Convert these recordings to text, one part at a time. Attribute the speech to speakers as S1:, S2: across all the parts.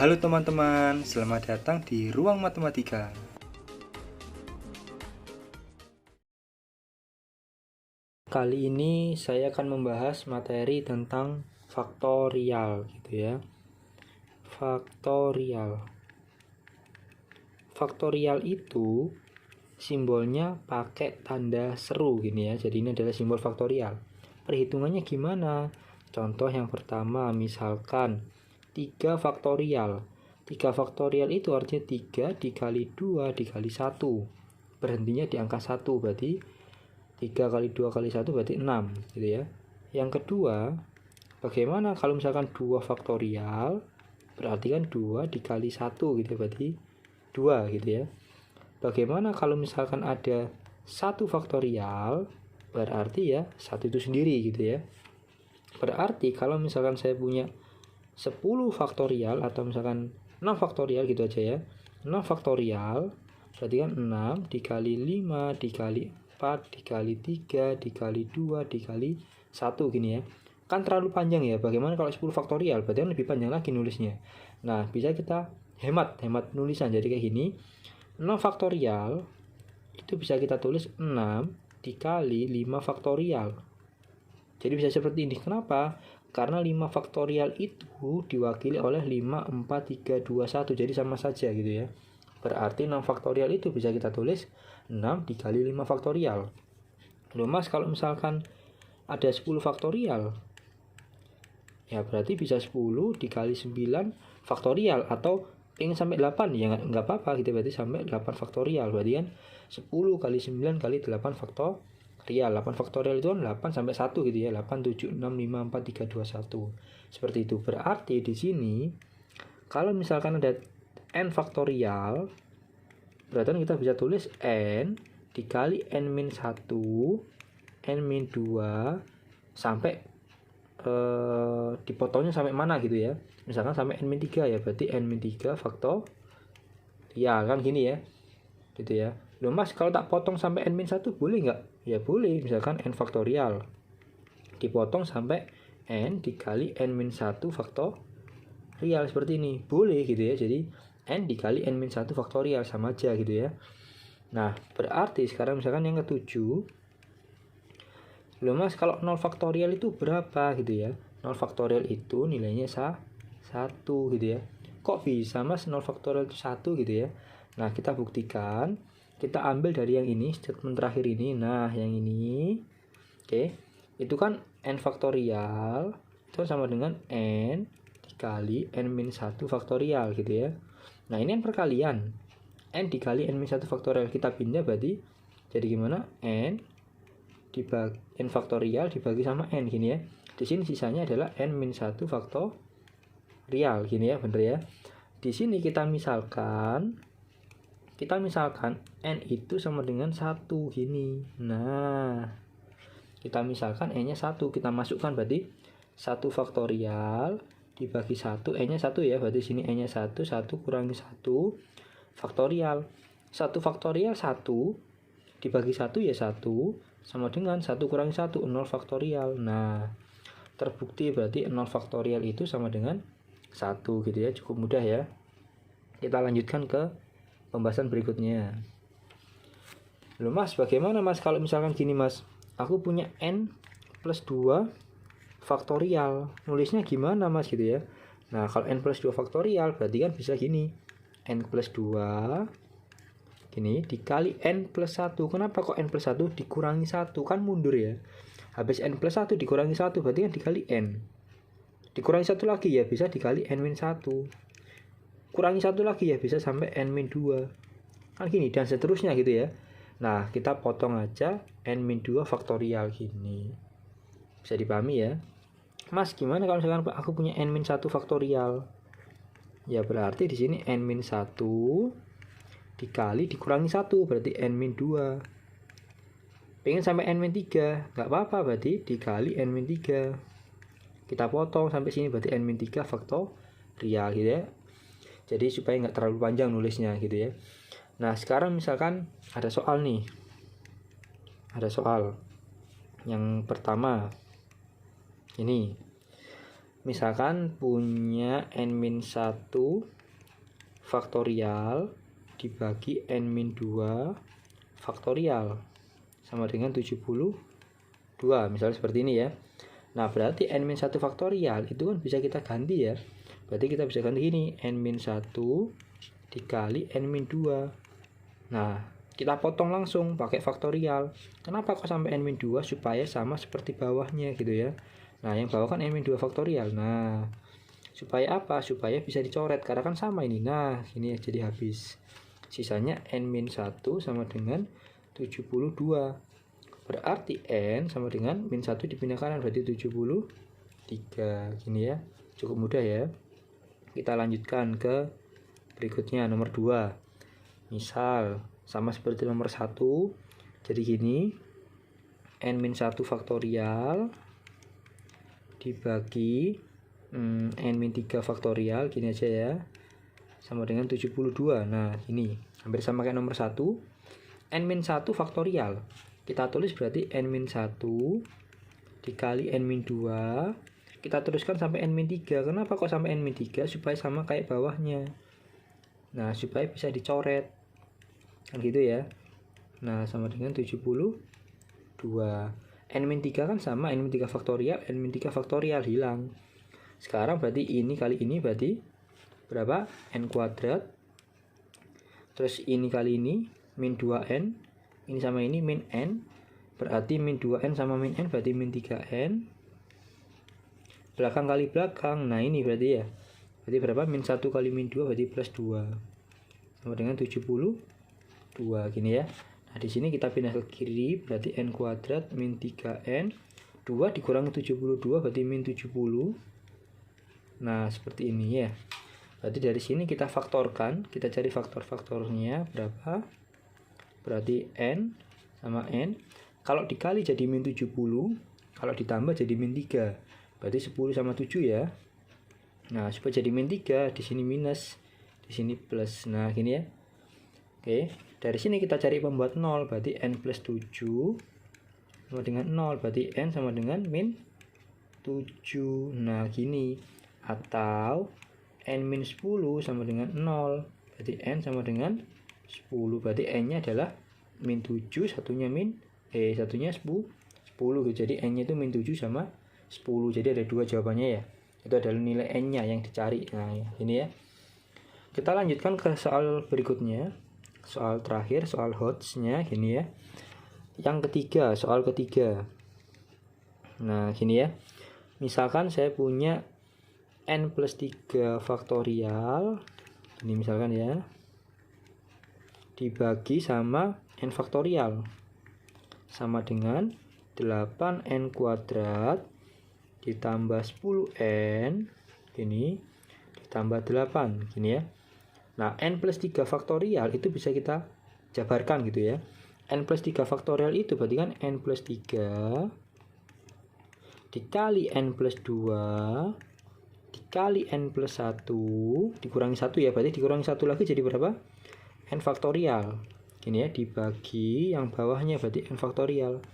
S1: Halo teman-teman, selamat datang di Ruang Matematika. Kali ini saya akan membahas materi tentang faktorial gitu ya. Faktorial itu simbolnya pakai tanda seru gini ya. Jadi ini adalah simbol faktorial. Perhitungannya gimana? Contoh yang pertama, misalkan 3 faktorial. 3 faktorial itu artinya 3 dikali 2 dikali 1. Berhentinya di angka 1, berarti 3 kali 2 kali 1 berarti 6 gitu ya. Yang kedua, bagaimana kalau misalkan 2 faktorial? Berarti kan 2 dikali 1 gitu ya, berarti 2 gitu ya. Bagaimana kalau misalkan ada 1 faktorial? Berarti ya 1 itu sendiri gitu ya. Berarti kalau misalkan saya punya 10 faktorial atau misalkan 6 faktorial gitu aja ya. 6 faktorial berarti kan 6 dikali 5 dikali 4 dikali 3 dikali 2 dikali 1 gini ya. Kan terlalu panjang ya. Bagaimana kalau 10 faktorial? Berarti kan lebih panjang lagi nulisnya. Nah, bisa kita hemat nulisan. Jadi kayak gini. 6 faktorial itu bisa kita tulis 6 dikali 5 faktorial. Jadi bisa seperti ini. Kenapa? Karena 5 faktorial itu diwakili oleh 5, 4, 3, 2, 1. Jadi sama saja gitu ya. Berarti 6 faktorial itu bisa kita tulis 6 dikali 5 faktorial. Loh mas, kalau misalkan ada 10 faktorial, ya berarti bisa 10 dikali 9 faktorial. Atau ingin sampai 8, ya nggak apa-apa gitu. Berarti sampai 8 faktorial. Berarti kan 10 kali 9 kali 8 faktorial. 8 faktorial itu kan 8 sampai 1 gitu ya. 8, 7, 6, 5, 4, 3, 2, 1. Seperti itu. Berarti di sini kalau misalkan ada n faktorial, berarti kita bisa tulis n dikali n-1, n-2 sampai dipotongnya sampai mana gitu ya. Misalkan sampai n-3 ya, berarti n-3 faktorial kan gini ya. Gitu ya. Loh mas, kalau tak potong sampai n-1 boleh nggak? Ya boleh, misalkan n faktorial dipotong sampai n dikali n-1 faktorial seperti ini. Boleh gitu ya. Jadi n dikali n-1 faktorial sama aja gitu ya. Nah, berarti sekarang misalkan yang ketujuh. Loh mas, kalau 0 faktorial itu berapa gitu ya? 0 faktorial itu nilainya 1 gitu ya. Kok bisa mas 0 faktorial itu 1 gitu ya? Nah, kita buktikan. Kita ambil dari yang ini, statement terakhir ini. Nah, yang ini. Oke. Itu kan n faktorial itu sama dengan n dikali n-1 faktorial gitu ya. Nah, ini kan perkalian. N dikali n-1 faktorial. Kita pindah berarti jadi gimana? N dibagi n faktorial dibagi sama n gini ya. Di sini sisanya adalah n-1 faktorial gini ya, bener ya. Di sini kita misalkan n itu sama dengan 1 gini. Nah, kita misalkan n-nya 1, kita masukkan berarti 1 faktorial dibagi 1, n-nya 1 ya. Berarti sini n-nya 1, 1 kurangi 1 faktorial. 1 faktorial 1 dibagi 1 ya 1 sama dengan 1 kurangi 1, 0 faktorial. Nah, terbukti berarti 0 faktorial itu sama dengan 1 gitu ya. Cukup mudah ya. Kita lanjutkan ke pembahasan berikutnya. Loh mas, bagaimana mas kalau misalkan gini mas, aku punya n plus 2 faktorial, nulisnya gimana mas gitu ya. Nah, kalau n plus 2 faktorial berarti kan bisa gini, n plus 2 gini dikali n plus 1. Kenapa kok n plus 1 dikurangi 1? Kan mundur ya. Habis n plus 1 dikurangi 1 berarti kan dikali n. Dikurangi 1 lagi ya bisa dikali n-1. Kurangi 1 lagi ya bisa sampai n-2. Kan gini dan seterusnya gitu ya. Nah, kita potong aja n-2 faktorial gini. Bisa dipahami ya. Mas, gimana kalau misalkan aku punya n-1 faktorial? Ya berarti di sini n-1 dikali dikurangi 1 berarti n-2. Pengen sampai n-3, nggak apa-apa berarti dikali n-3. Kita potong sampai sini berarti n-3 faktorial gitu ya. Jadi supaya nggak terlalu panjang nulisnya gitu ya. Nah, sekarang misalkan ada soal nih. Ada soal yang pertama ini. misalkan punya n-1 faktorial dibagi n-2 faktorial sama dengan 72, misalnya seperti ini ya. Nah, berarti n-1 faktorial itu kan bisa kita ganti ya. Berarti kita bisa ganti ini, n-1 dikali n-2. Nah, kita potong langsung pakai faktorial. Kenapa kok sampai n-2? Supaya sama seperti bawahnya gitu ya. Nah, yang bawah kan n-2 faktorial. Nah, supaya apa? Supaya bisa dicoret karena kan sama ini. Nah, ini jadi habis. Sisanya n-1 sama dengan 72. Berarti n sama dengan min 1 dipindah kanan, berarti 73. Gini ya. Cukup mudah ya. Kita lanjutkan ke berikutnya, nomor 2. Misal sama seperti nomor 1. Jadi gini, n-1 faktorial dibagi n-3 faktorial, gini aja ya, sama dengan 72. Nah, ini hampir sama kayak nomor 1. n-1 faktorial kita tulis berarti n-1 dikali n-2, kita teruskan sampai n-3. Kenapa kok sampai n-3? Supaya sama kayak bawahnya. Nah, supaya bisa dicoret kan gitu ya. Nah, sama dengan 72. n-3 kan sama n-3 faktorial, n-3 faktorial hilang. Sekarang berarti ini kali ini berarti berapa? N kuadrat. Terus ini kali ini min 2n. Ini sama ini min n. Berarti min 2n sama min n berarti min 3n. Belakang kali belakang. Nah, ini berarti ya. Berarti berapa? Min 1 kali min 2 berarti plus 2. Sama dengan 72. Gini ya. Nah, di sini kita pindah ke kiri. Berarti n kuadrat min 3n. 2 dikurangi 72 berarti min 70. Nah, seperti ini ya. Berarti dari sini kita faktorkan. Kita cari faktor-faktornya berapa. Berarti n sama n. Kalau dikali jadi min 70. Kalau ditambah jadi min 3. Berarti 10 sama 7 ya. Nah, supaya jadi min 3, di sini minus, di sini plus. Nah, gini ya. Oke, dari sini kita cari pembuat 0. Berarti n plus 7 sama dengan 0. Berarti n sama dengan min 7. Nah, gini. Atau n min 10 sama dengan 0. Berarti n sama dengan 10. Berarti n-nya adalah min 7, satunya 10. Jadi n-nya itu min 7 sama 10. Jadi ada dua jawabannya ya. Itu adalah nilai n-nya yang dicari. Nah, ini ya. Kita lanjutkan ke soal berikutnya. Soal terakhir, soal HOTS-nya gini ya. Yang ketiga, soal ketiga. Nah, gini ya. Misalkan saya punya n plus 3 faktorial. Ini misalkan ya. Dibagi sama n faktorial sama dengan 8n kuadrat ditambah 10n gini ditambah 8 gini ya. Nah, n plus 3 faktorial itu bisa kita jabarkan gitu ya. N plus 3 faktorial itu berarti kan n plus 3 dikali n plus 2 dikali n plus 1 dikurangi 1 ya. Berarti dikurangi 1 lagi jadi berapa? N faktorial. Ini ya, dibagi yang bawahnya berarti n faktorial.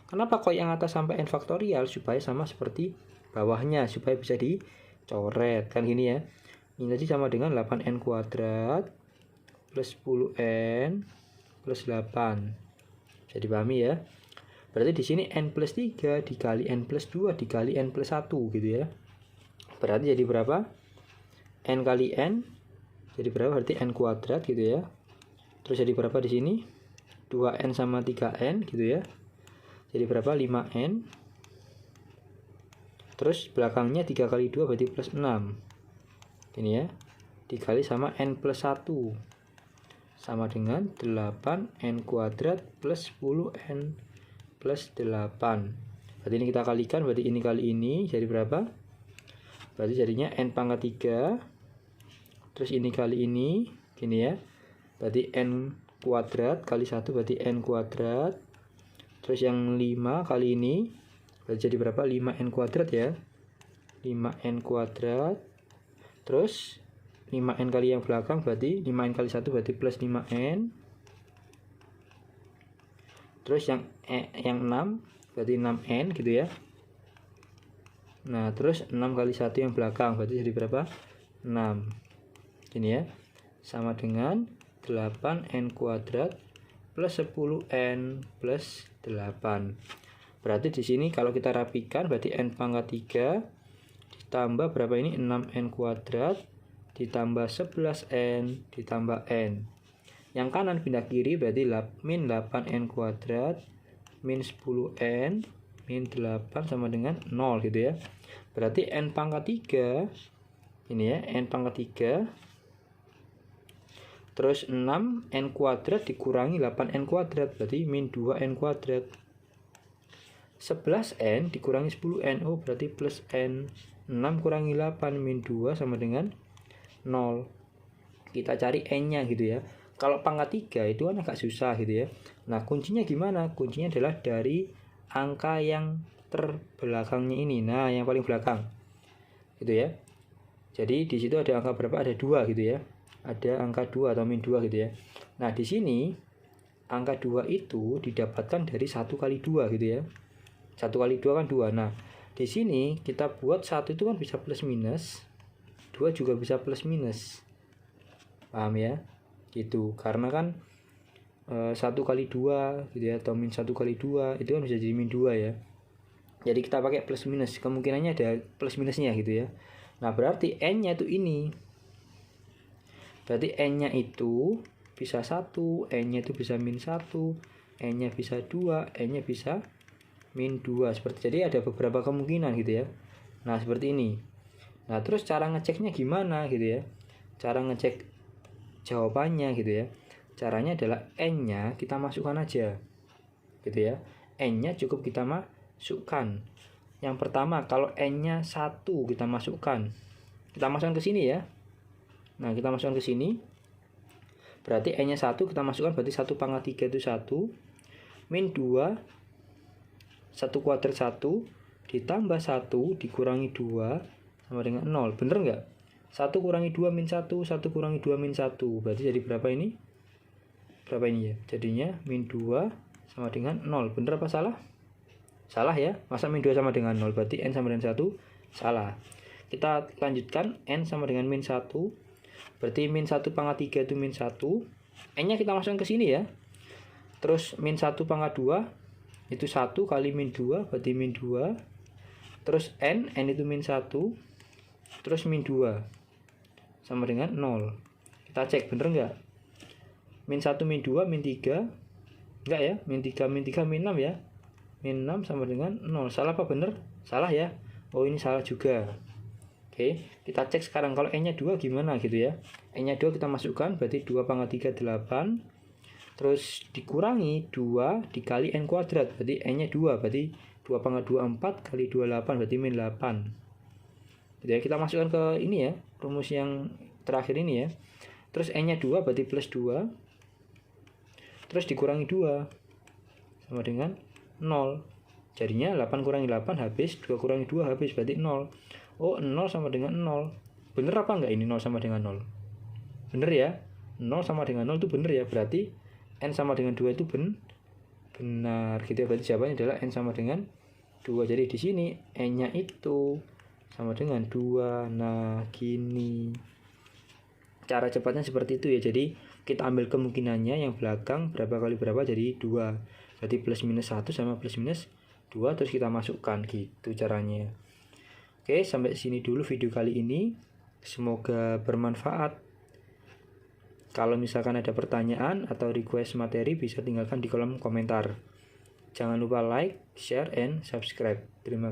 S1: Kenapa kok yang atas sampai n faktorial? Supaya sama seperti bawahnya, supaya bisa dicoret kan gini ya. Ini tadi sama dengan 8n kuadrat plus 10n plus 8. Jadi pahami ya. Berarti di sini n plus 3 dikali n plus 2 dikali n plus 1 gitu ya. Berarti jadi berapa? N kali n jadi berapa? Berarti n kuadrat gitu ya. Terus jadi berapa di sini? 2n sama 3n gitu ya. Jadi berapa? 5n. Terus belakangnya 3 kali 2 berarti plus 6. Ini ya. Dikali sama n plus 1. Sama dengan 8n kuadrat plus 10n plus 8. Berarti ini kita kalikan. Berarti ini kali ini jadi berapa? Berarti jadinya n pangkat 3. Terus ini kali ini. Gini ya. Berarti n kuadrat kali 1 berarti n kuadrat. Terus yang 5 kali ini berarti jadi berapa? 5n kuadrat ya. 5n kuadrat. Terus 5n kali yang belakang berarti 5n kali 1 berarti plus 5n. Terus yang 6 berarti 6n gitu ya. Nah, terus 6 kali 1 yang belakang, berarti jadi berapa? 6. Ini ya. Sama dengan 8n kuadrat plus 10n plus 8. Berarti di sini kalau kita rapikan berarti n pangkat 3 ditambah berapa ini? 6n kuadrat ditambah 11n ditambah n. Yang kanan pindah kiri berarti min 8n kuadrat min 10n min 8 sama dengan 0 gitu ya. Berarti n pangkat 3 ini ya, n pangkat 3 terus 6n kuadrat dikurangi 8n kuadrat berarti min 2n kuadrat. 11n dikurangi 10n, oh berarti plus n. 6 kurangi 8 min 2 sama dengan 0. Kita cari n-nya gitu ya. Kalau pangkat 3 itu kan agak susah gitu ya. Nah, kuncinya gimana? Kuncinya adalah dari angka yang terbelakangnya ini. Nah, yang paling belakang. Gitu ya. Jadi di situ ada angka berapa? Ada 2 gitu ya. Ada angka 2 atau min 2 gitu ya. Nah, di sini angka 2 itu didapatkan dari 1 kali 2 gitu ya. 1 kali 2 kan 2. Nah, di sini kita buat 1 itu kan bisa plus minus, 2 juga bisa plus minus. Paham ya? Gitu. Karena kan 1 kali 2 gitu ya, atau min 1 kali 2 itu kan bisa jadi min 2 ya. Jadi kita pakai plus minus, kemungkinannya ada plus minusnya gitu ya. Nah, berarti n-nya itu ini. Berarti n-nya itu bisa 1, n-nya itu bisa min 1, n-nya bisa 2, n-nya bisa min 2. Jadi ada beberapa kemungkinan gitu ya. Nah, seperti ini. Nah, terus cara ngeceknya gimana gitu ya. Cara ngecek jawabannya gitu ya. Caranya adalah n-nya kita masukkan aja. Gitu ya. N-nya cukup kita masukkan. Yang pertama, kalau n-nya 1 kita masukkan. Kita masukkan ke sini ya. Nah, kita masukkan ke sini. Berarti n-nya 1 kita masukkan, berarti 1 pangkat 3 itu 1. Min 2. 1 kuadrat 1 ditambah 1 dikurangi 2 sama dengan 0. Bener nggak? 1 kurangi 2 min 1, 1 kurangi 2 min 1. Berarti jadi berapa ini? Berapa ini ya? Jadinya min 2 sama dengan 0. Bener apa salah? Salah ya. Masa min 2 sama dengan 0? Berarti n sama dengan 1. Salah. Kita lanjutkan. N sama dengan min 1. Berarti min 1 pangkat 3 itu min 1. N-nya kita masukkan ke sini ya. Terus min 1 pangkat 2 itu 1 kali min 2 berarti min 2. Terus n itu min 1. Terus min 2 sama dengan 0. Kita cek bener nggak? Min 1 min 2 min 3. Enggak ya? Min 3 min 3 min 6 ya. Min 6 sama dengan 0. Salah apa bener? Salah ya. Oh, ini salah juga. Oke, kita cek sekarang kalau n-nya 2 gimana gitu ya. N-nya 2 kita masukkan berarti 2 pangkat 3 8. Terus dikurangi 2 dikali n kuadrat, berarti n-nya 2, berarti 2 pangkat 2 4 kali 2 8, berarti min 8. Jadi kita masukkan ke ini ya, rumus yang terakhir ini ya. Terus n-nya 2 berarti plus 2. Terus dikurangi 2 sama dengan 0. Jadinya 8 kurangi 8 habis, 2 kurangi 2 habis, berarti 0. Oh, 0 sama dengan 0. Bener apa enggak ini 0 sama dengan 0? Bener ya? 0 sama dengan 0 itu bener ya, berarti n sama dengan 2 itu benar gitu ya. Berarti jawabannya adalah n sama dengan 2. Jadi di sini n-nya itu sama dengan 2. Nah, gini. Cara cepatnya seperti itu ya. Jadi kita ambil kemungkinannya yang belakang berapa kali berapa jadi 2. Berarti plus minus 1 sama plus minus 2 terus kita masukkan gitu caranya. Oke, sampai sini dulu video kali ini. Semoga bermanfaat. Kalau misalkan ada pertanyaan atau request materi bisa tinggalkan di kolom komentar. Jangan lupa like, share, and subscribe. Terima kasih.